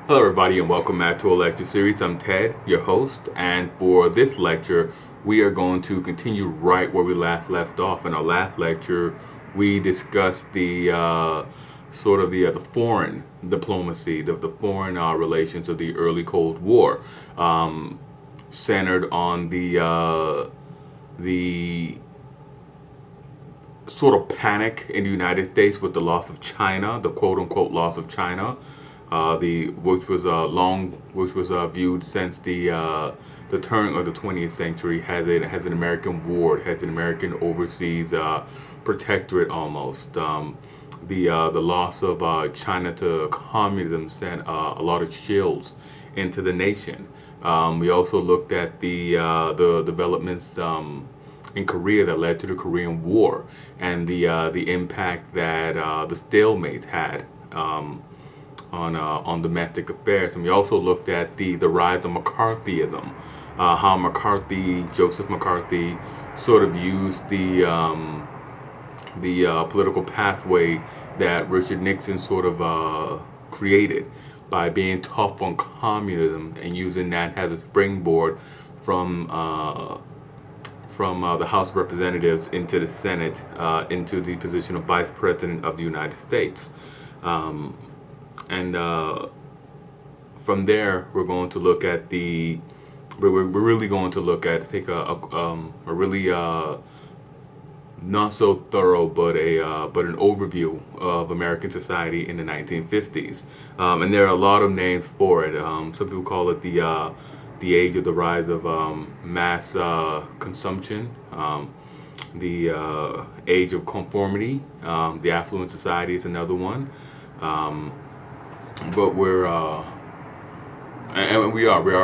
Hello, everybody, and welcome back to a lecture series. I'm Ted, your host, and for this lecture, we are going to continue right where we left off. In our last lecture, we discussed the the foreign diplomacy, the foreign relations of the early Cold War, um, centered on the sort of panic in the United States with the loss of China, the quote unquote loss of China, the which was viewed since the turn of the 20th century has an American ward, has an American overseas protectorate almost. The loss of China to communism sent a lot of chills into the nation. We also looked at the developments in Korea that led to the Korean War and the impact that the stalemate had on domestic affairs. And we also looked at the rise of McCarthyism, how Joseph McCarthy, sort of used the political pathway that Richard Nixon sort of created by being tough on communism and using that as a springboard from the House of Representatives into the Senate, into the position of Vice President of the United States. And from there, we're going to look at we're really going to look at, take a really not so thorough, but an overview of American society in the 1950s. And there are a lot of names for it. Some people call it the age of the rise of mass consumption, the age of conformity, the affluent society is another one. But we are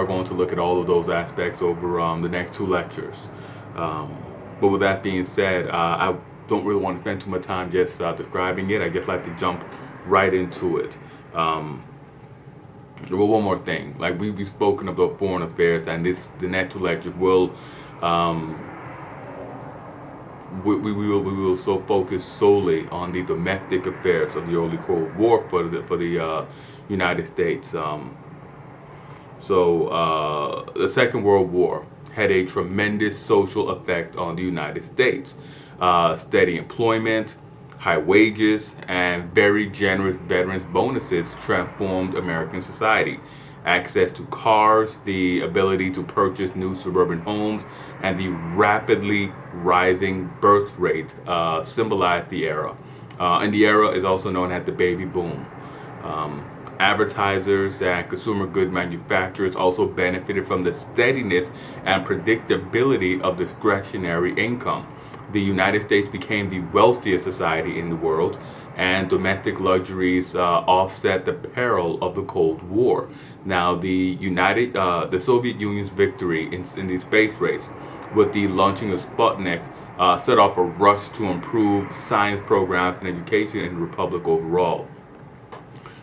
going to look at all of those aspects over the next two lectures. But with that being said, I don't really want to spend too much time just describing it. I just like to jump right into it. Well, one more thing, like we've spoken about foreign affairs, and the next two lectures will we will so focus solely on the domestic affairs of the early Cold War for the United States. The Second World War had a tremendous social effect on the United States. Steady employment, high wages, and very generous veterans bonuses transformed American society. Access to cars, the ability to purchase new suburban homes, and the rapidly rising birth rate symbolized the era. And the era is also known as the baby boom. Advertisers and consumer good manufacturers also benefited from the steadiness and predictability of discretionary income. The United States became the wealthiest society in the world, and domestic luxuries offset the peril of the Cold War. Now, the Soviet Union's victory in the space race, with the launching of Sputnik, set off a rush to improve science programs and education in the Republic overall.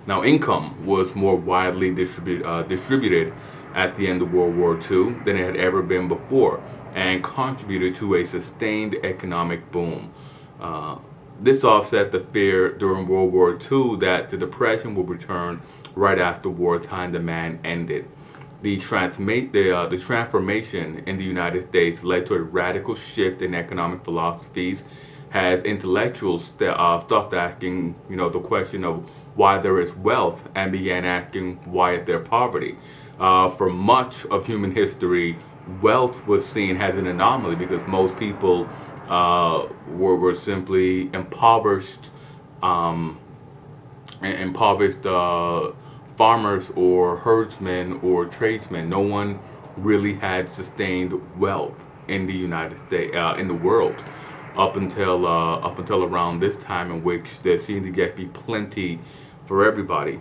Now, income was more widely distributed at the end of World War II than it had ever been before, and contributed to a sustained economic boom. This offset the fear during World War II that the Depression would return right after wartime demand ended. The transformation in the United States led to a radical shift in economic philosophies, as intellectuals stopped asking, the question of why there is wealth and began asking why is there poverty. For much of human history, wealth was seen as an anomaly because most people were simply impoverished farmers or herdsmen or tradesmen. No one really had sustained wealth in the United States, in the world, up until around this time, in which there seemed to get be plenty for everybody.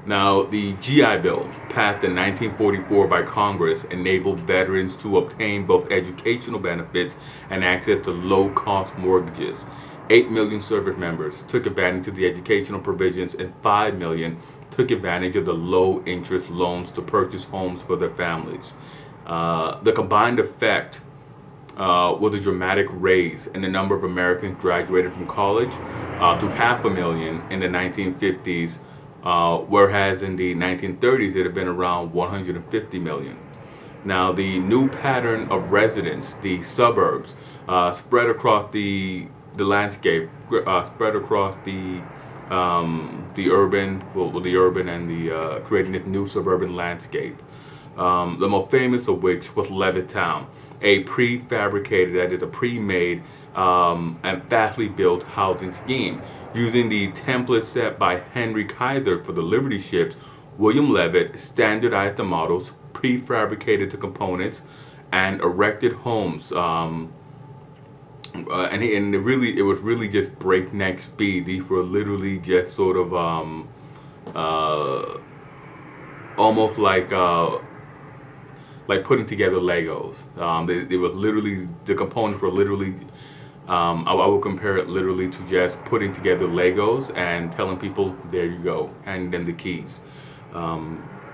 Now, the GI Bill, passed in 1944 by Congress, enabled veterans to obtain both educational benefits and access to low-cost mortgages. 8 million service members took advantage of the educational provisions, and 5 million took advantage of the low-interest loans to purchase homes for their families. The combined effect was a dramatic raise in the number of Americans graduating from college to 500,000 in the 1950s whereas in the 1930s it had been around 150 million. Now, the new pattern of residence, the suburbs, spread across the landscape, spread across the urban, the urban and the creating this new suburban landscape. The most famous of which was Levittown, a prefabricated, that is a pre-made and fastly built housing scheme. Using the template set by Henry Kaiser for the Liberty ships, William Levitt standardized the models, prefabricated the components, and erected homes. It was really just breakneck speed. These were literally just sort of almost like putting together Legos. It was literally, the components were literally, I would compare it literally to just putting together Legos and telling people, there you go, handing them the keys.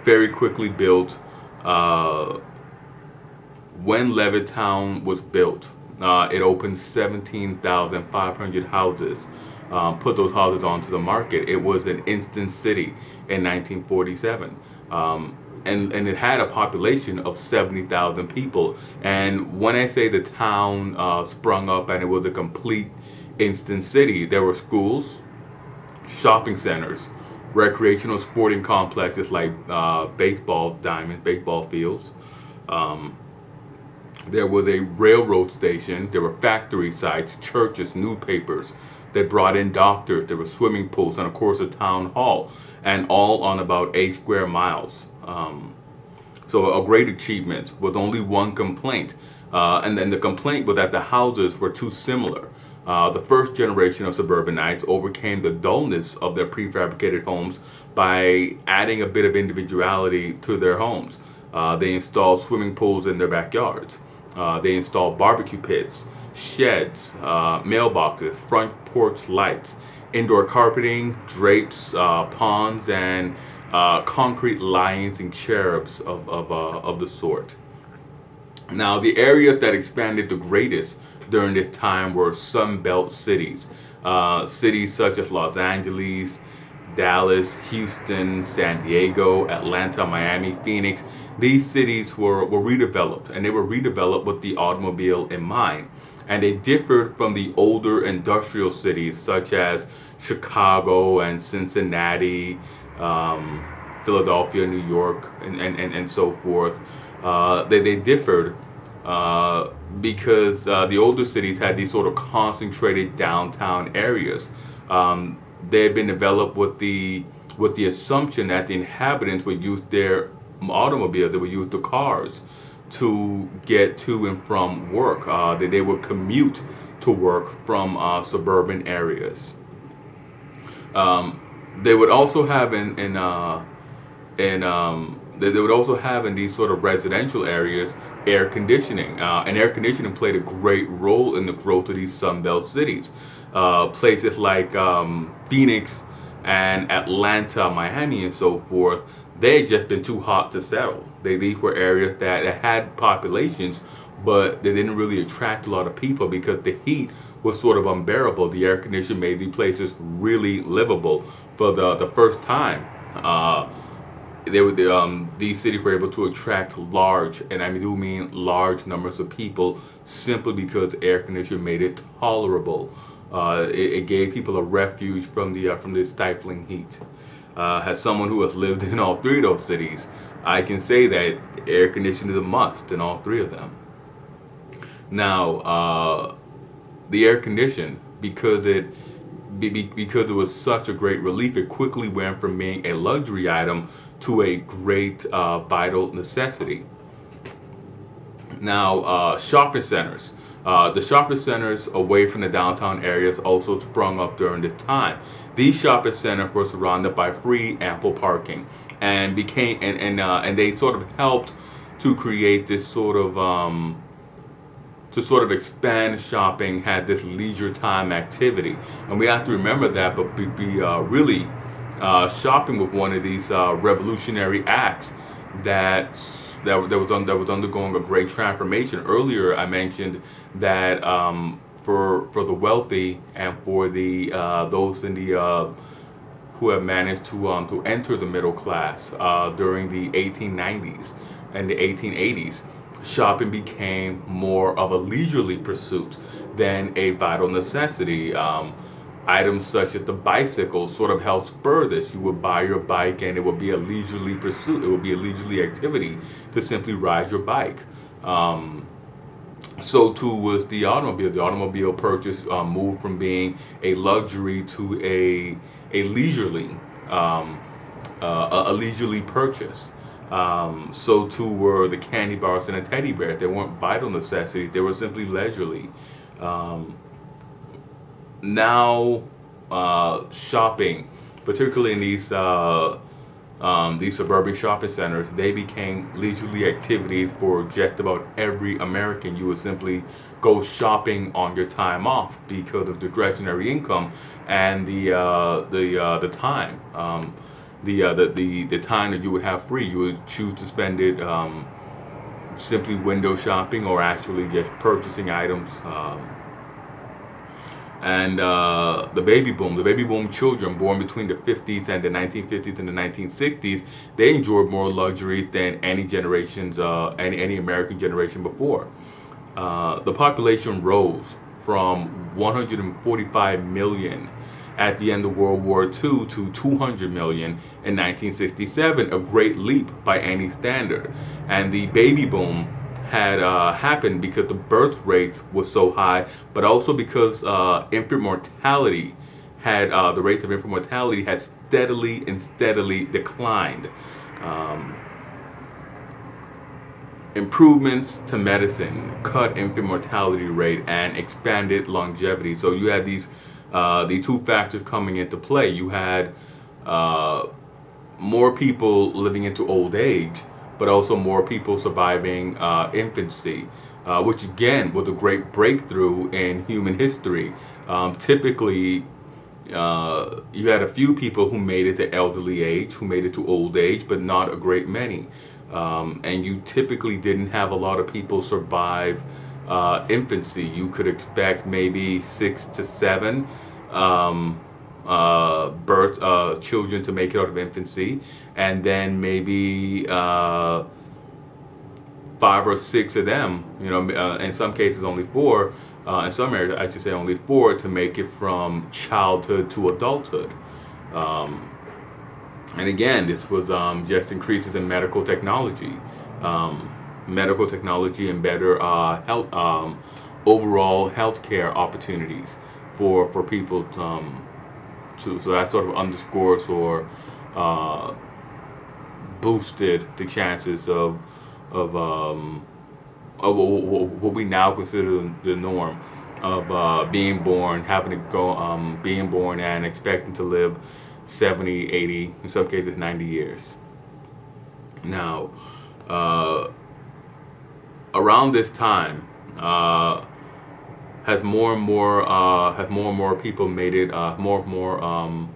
Very quickly built. When Levittown was built, it opened 17,500 houses. Put those houses onto the market. It was an instant city in 1947. And it had a population of 70,000 people. And when I say the town sprung up and it was a complete instant city, there were schools, shopping centers, recreational sporting complexes like baseball diamonds, baseball fields. There was a railroad station, there were factory sites, churches, newspapers that brought in doctors, there were swimming pools, and of course a town hall, and all on about 8 square miles. So a great achievement with only one complaint. And then the complaint was that the houses were too similar. The first generation of suburbanites overcame the dullness of their prefabricated homes by adding a bit of individuality to their homes. They installed swimming pools in their backyards. They installed barbecue pits, sheds, mailboxes, front porch lights, indoor carpeting, drapes, ponds, and concrete lions and cherubs of the sort. Now, the areas that expanded the greatest during this time were Sun Belt cities. Cities such as Los Angeles, Dallas, Houston, San Diego, Atlanta, Miami, Phoenix. These cities were redeveloped, and they were redeveloped with the automobile in mind. And they differed from the older industrial cities such as Chicago and Cincinnati, Philadelphia, New York, and so forth. They differed because the older cities had these sort of concentrated downtown areas. They had been developed with the assumption that the inhabitants would use their automobiles, they would use the cars to get to and from work. They would commute to work from suburban areas. They would also have they would also have in these sort of residential areas air conditioning, and air conditioning played a great role in the growth of these Sunbelt cities. Places like Phoenix and Atlanta, Miami, and so forth, they had just been too hot to settle. These were areas that had populations, but they didn't really attract a lot of people because the heat was sort of unbearable. The air conditioning made these places really livable. For the first time, these cities were able to attract large, and I do mean large numbers of people, simply because air conditioning made it tolerable. It gave people a refuge from the stifling heat. As someone who has lived in all three of those cities, I can say that air conditioning is a must in all three of them. Now, the air conditioning, because it was such a great relief, it quickly went from being a luxury item to a great vital necessity. Now, shopping centers. The shopping centers away from the downtown areas also sprung up during this time. These shopping centers were surrounded by free, ample parking, and they sort of helped to create this sort of to sort of expand shopping, had this leisure time activity. And we have to remember that, but really shopping was one of these revolutionary acts that was undergoing a great transformation. Earlier I mentioned that for the wealthy and for the those in the who have managed to enter the middle class during the 1890s and the 1880s. Shopping became more of a leisurely pursuit than a vital necessity. Items such as the bicycle sort of helped spur this. You would buy your bike and it would be a leisurely pursuit. It would be a leisurely activity to simply ride your bike. So too was the automobile. The automobile purchase moved from being a luxury to a leisurely a leisurely purchase. So too were the candy bars and the teddy bears. They weren't vital necessities. They were simply leisurely. Now, shopping, particularly in these suburban shopping centers, they became leisurely activities for just about every American. You would simply go shopping on your time off because of discretionary income and the time. The time that you would have free, you would choose to spend it simply window shopping or actually just purchasing items. And the baby boom children born between the 50s and the 1950s and the 1960s, they enjoyed more luxury than any generations, any American generation before. The population rose from 145 million at the end of World War II to 200 million in 1967, a great leap by any standard. And the baby boom had happened because the birth rate was so high, but also because infant mortality had the rates of infant mortality had steadily declined. Improvements to medicine cut infant mortality rate and expanded longevity. So you had these the two factors coming into play. You had more people living into old age, but also more people surviving infancy, which again was a great breakthrough in human history. Typically, you had a few people who made it to elderly age, who made it to old age, but not a great many. And you typically didn't have a lot of people survive infancy. You could expect maybe 6 to 7 children to make it out of infancy, and then maybe 5 or 6 of them, in some cases only 4, in some areas I should say only 4, to make it from childhood to adulthood. And again, this was just increases in medical technology, and better health, overall healthcare opportunities for people. So that sort of underscores or boosted the chances of what we now consider the norm of being born, having to go, being born and expecting to live 70, 80, in some cases 90 years. Now, around this time, has more and more people made it, more of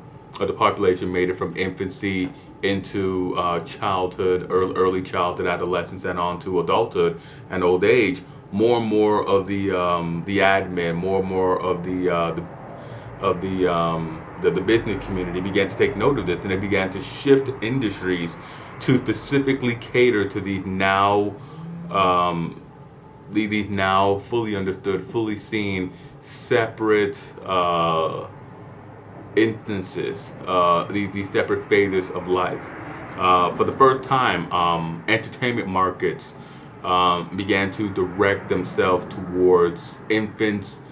the population made it from infancy into childhood, early childhood, adolescence, and on to adulthood and old age. More and more of the admin, more and more of the business community began to take note of this, and they began to shift industries to specifically cater to these now fully understood, fully seen, separate instances, these separate phases of life. For the first time, entertainment markets began to direct themselves towards infants,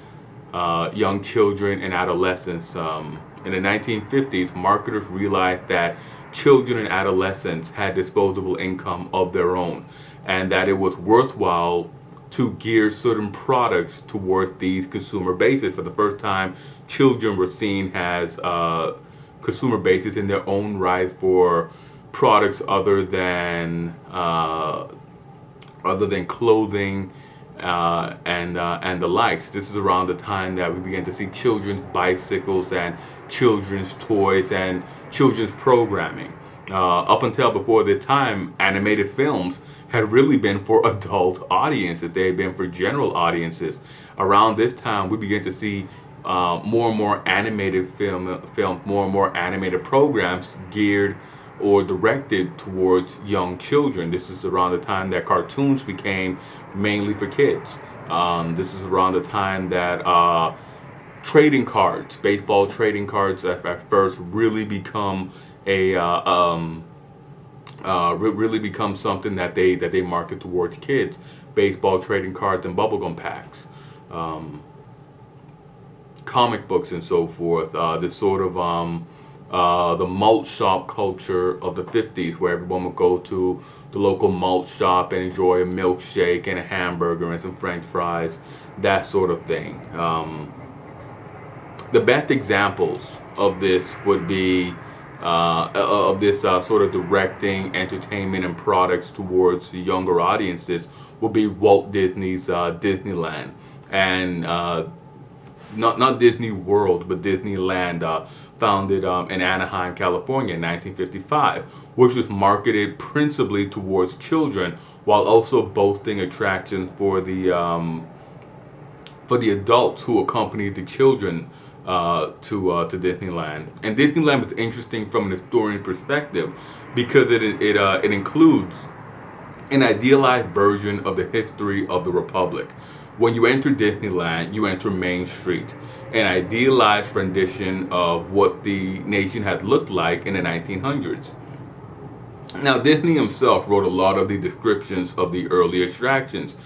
young children, and adolescents. In the 1950s, marketers realized that children and adolescents had disposable income of their own, and that it was worthwhile to gear certain products towards these consumer bases. For the first time, children were seen as consumer bases in their own right for products other than clothing and the likes. This is around the time that we began to see children's bicycles and children's toys and children's programming. Up until before this time, animated films had really been for adult audiences. They had been for general audiences. Around this time, we began to see more and more animated more and more animated programs geared or directed towards young children. This is around the time that cartoons became mainly for kids. This is around the time that trading cards, baseball trading cards, at first really become really become something that they market towards kids. Baseball trading cards and bubblegum packs, comic books and so forth. This sort of the malt shop culture of the 50s, where everyone would go to the local malt shop and enjoy a milkshake and a hamburger and some French fries, that sort of thing. The best examples of this would be of this sort of directing entertainment and products towards the younger audiences would be Walt Disney's Disneyland, and not Disney World, but Disneyland, founded in Anaheim, California in 1955, which was marketed principally towards children, while also boasting attractions for the adults who accompanied the children to Disneyland. And Disneyland was interesting from an historian perspective because it includes an idealized version of the history of the Republic. When you enter Disneyland, you enter Main Street, an idealized rendition of what the nation had looked like in the 1900s. Now, Disney himself wrote a lot of the descriptions of the early attractions,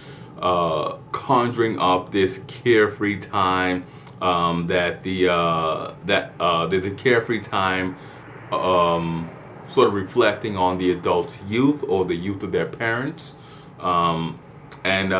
conjuring up this carefree time, the carefree time, sort of reflecting on the adults' youth or the youth of their parents, and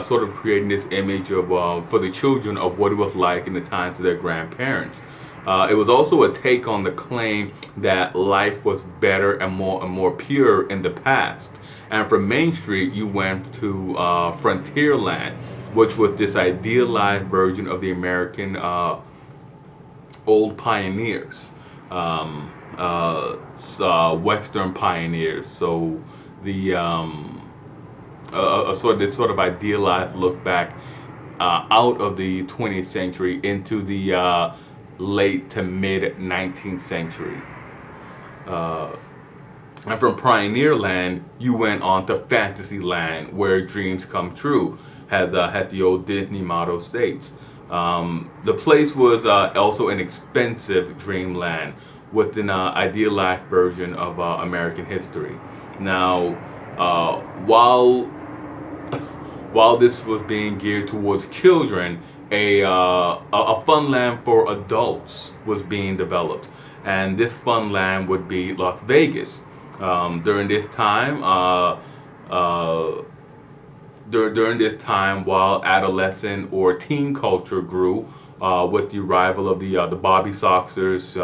sort of creating this image of for the children of what it was like in the times of their grandparents. It was also a take on the claim that life was better and more pure in the past. And from Main Street, you went to Frontierland, which was this idealized version of the American old pioneers, Western pioneers. So the this sort of idealized look back out of the 20th century into the late to mid 19th century. And from Pioneerland, you went on to Fantasyland, where dreams come true, as the old Disney motto states. The place was also an expensive dreamland with an idealized version of American history. Now, while this was being geared towards children, a fun land for adults was being developed, and this fun land would be Las Vegas. During this time, while adolescent or teen culture grew, with the arrival of the Bobby Soxers,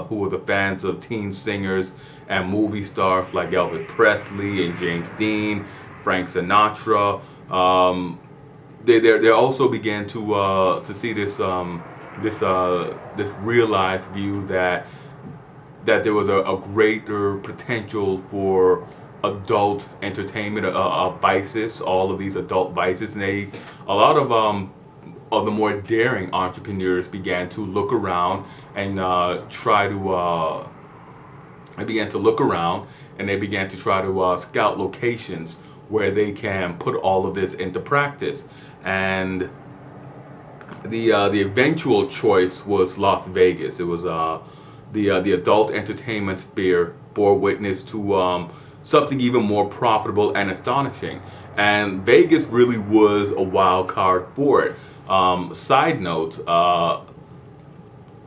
who were the fans of teen singers and movie stars like Elvis Presley and James Dean, Frank Sinatra. They also began to see this realized view that there was a greater potential for adult entertainment, vices, all of these adult vices, and a lot of the more daring entrepreneurs began to look around and they began to try to scout locations where they can put all of this into practice. And the eventual choice was Las Vegas. It was the adult entertainment sphere bore witness to something even more profitable and astonishing. And Vegas really was a wild card for it. Side note,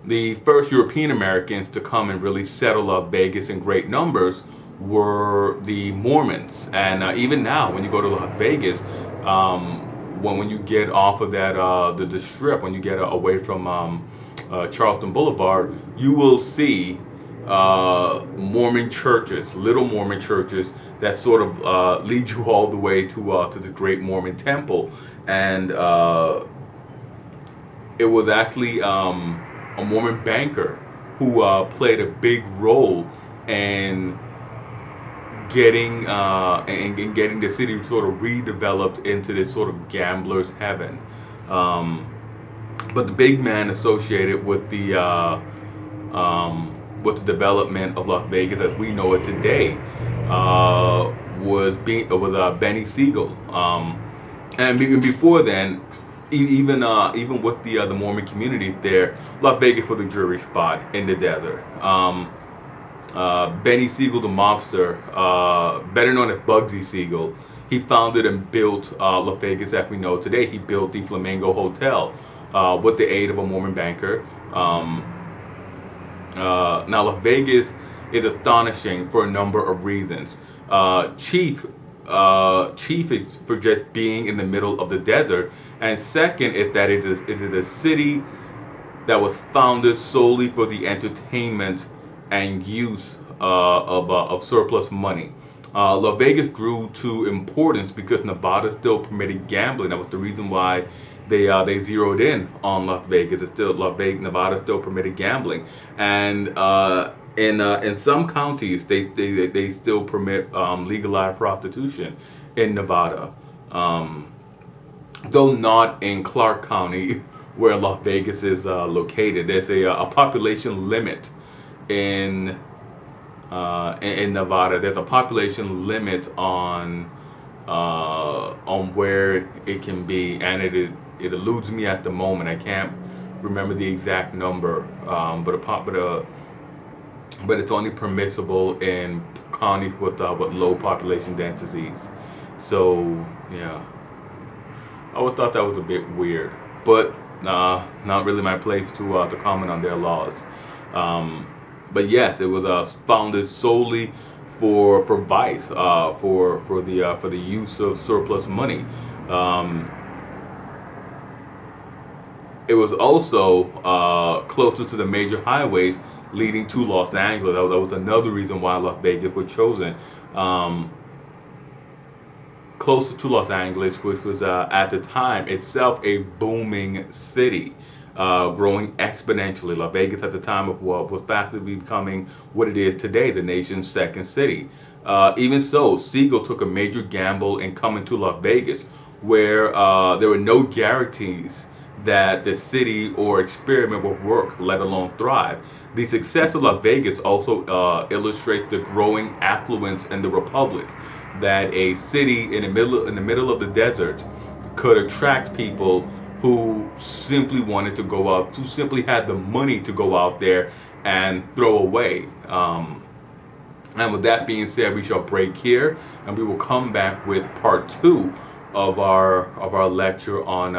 the first European Americans to come and really settle up Vegas in great numbers were the Mormons. And even now, when you go to Las Vegas, when you get off of that the strip, when you get away from Charleston Boulevard, you will see Mormon churches, little Mormon churches that sort of lead you all the way to the Great Mormon Temple. And it was actually a Mormon banker who played a big role in getting the city sort of redeveloped into this sort of gambler's heaven. But the big man associated with the development of Las Vegas as we know it today was Benny Siegel. And even before then, even with the Mormon community there, Las Vegas was a jury spot in the desert. Benny Siegel, the mobster, better known as Bugsy Siegel, he founded and built Las Vegas as we know today. He built the Flamingo Hotel with the aid of a Mormon banker. Now, Las Vegas is astonishing for a number of reasons. Chief is for just being in the middle of the desert, and second is that it is a city that was founded solely for the entertainment and use of surplus money. Las Vegas grew to importance because Nevada still permitted gambling. That was the reason why they zeroed in on Las Vegas. It's still Nevada still permitted gambling, and in some counties they still permit legalized prostitution in Nevada, though not in Clark County where Las Vegas is located. There's a population limit in Nevada. There's a population limit on where it can be, and it eludes me at the moment. I can't remember the exact number, but it's only permissible in counties with low population densities. So yeah, I always thought that was a bit weird, but not really my place to comment on their laws. But yes, it was founded solely for vice, for the use of surplus money. It was also closer to the major highways leading to Los Angeles. That was another reason why Las Vegas was chosen. Closer to Los Angeles, which was at the time itself a booming city, growing exponentially. Las Vegas at the time was fastly becoming what it is today, the nation's second city. Even so, Siegel took a major gamble in coming to Las Vegas, where there were no guarantees that the city or experiment would work, let alone thrive. The success of Las Vegas also illustrates the growing affluence in the Republic, that a city in the middle of the desert could attract people who simply wanted to go out, who simply had the money to go out there and throw away. And with that being said, we shall break here, and we will come back with part 2 of our lecture on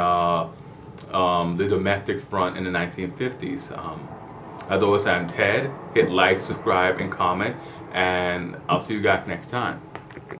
the domestic front in the 1950s. As always, I'm Ted. Hit like, subscribe, and comment, and I'll see you guys next time.